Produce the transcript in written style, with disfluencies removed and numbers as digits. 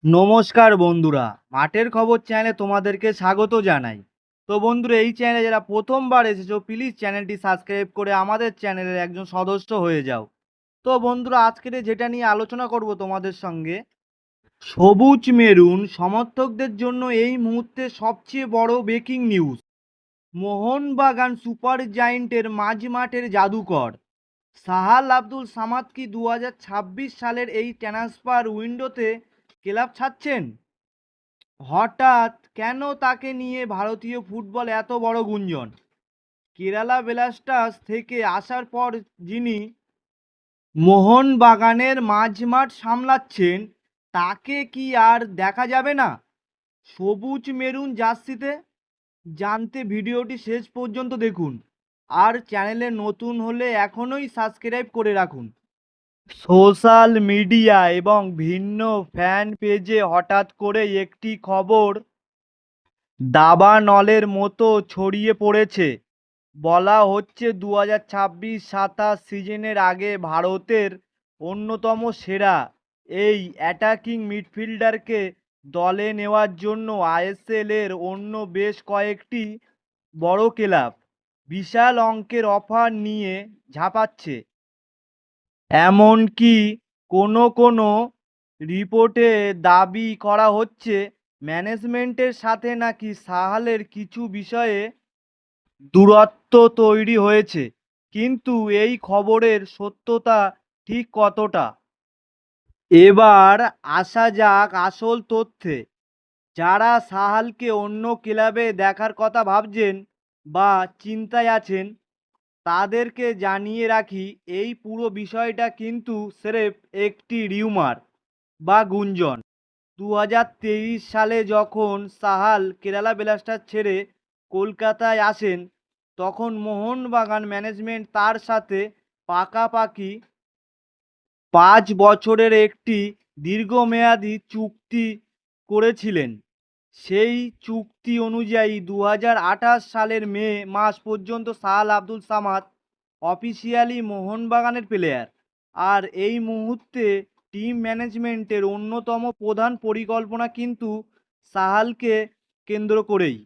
নমস্কার বন্ধুরা, মাঠের খবর চ্যানেলে তোমাদেরকে স্বাগত জানাই। তো বন্ধুরা, এই চ্যানেলে যারা প্রথমবার এসেছো প্লিজ চ্যানেলটি সাবস্ক্রাইব করে আমাদের চ্যানেলের একজন সদস্য হয়ে যাও। তো বন্ধুরা, আজকের যেটা নিয়ে আলোচনা করব তোমাদের সঙ্গে, সবুজ মেরুন সমর্থকদের জন্য এই মুহূর্তে সবচেয়ে বড় ব্রেকিং নিউজ। মোহনবাগান সুপার জায়েন্টের মাঝ মাঠের জাদুকর সাহাল আব্দুল সামাদ কি 2026 সালের এই ট্রান্সফার উইন্ডোতে ক্লাব ছাড়ছেন? হঠাৎ কেন তাকে নিয়ে ভারতীয় ফুটবল এত বড় গুঞ্জন? কেরালা ব্লাস্টার্স থেকে আসার পর যিনি মোহনবাগানের মাঝমাঠ সামলাচ্ছেন, তাকে কি আর দেখা যাবে না সবুজ মেরুন জার্সিতে? জানতে ভিডিওটি শেষ পর্যন্ত দেখুন, আর চ্যানেলে নতুন হলে এখনই সাবস্ক্রাইব করে রাখুন। সোশ্যাল মিডিয়া এবং ভিন্ন ফ্যান পেজে হঠাৎ করে একটি খবর দাবানলের মতো ছড়িয়ে পড়েছে। বলা হচ্ছে 2026-27 সিজনের আগে ভারতের অন্যতম সেরা এই অ্যাটাকিং মিডফিল্ডারকে দলে নেওয়ার জন্য আইএসএল এর অন্য বেশ কয়েকটি বড় ক্লাব বিশাল অঙ্কের অফার নিয়ে ঝাঁপাচ্ছে। এমনকি কোনো রিপোর্টে দাবি করা হচ্ছে ম্যানেজমেন্টের সাথে নাকি সাহালের কিছু বিষয়ে দূরত্ব তৈরি হয়েছে। কিন্তু এই খবরের সত্যতা ঠিক কতটা? এবার আসা যাক আসল তথ্যে। যারা সাহালকে অন্য ক্লাবে দেখার কথা ভাবছেন বা চিন্তায় আছেন, তাদেরকে জানিয়ে রাখি, এই পুরো বিষয়টা কিন্তু স্রেফ একটি রিউমার বা গুঞ্জন। 2023 সালে যখন সাহাল কেরালা ব্লাস্টার্স ছেড়ে কলকাতায় আসেন, তখন মোহনবাগান ম্যানেজমেন্ট তার সাথে পাকাপাকি 5 বছরের একটি দীর্ঘমেয়াদী চুক্তি করেছিলেন। সেই চুক্তি অনুযায়ী 2028 সালের মে মাস পর্যন্ত সাহাল আব্দুল সামাদ অফিসিয়ালি মোহনবাগানের প্লেয়ার। আর এই মুহূর্তে টিম ম্যানেজমেন্টের অন্যতম প্রধান পরিকল্পনা কিন্তু সাহালকে কেন্দ্র করেই।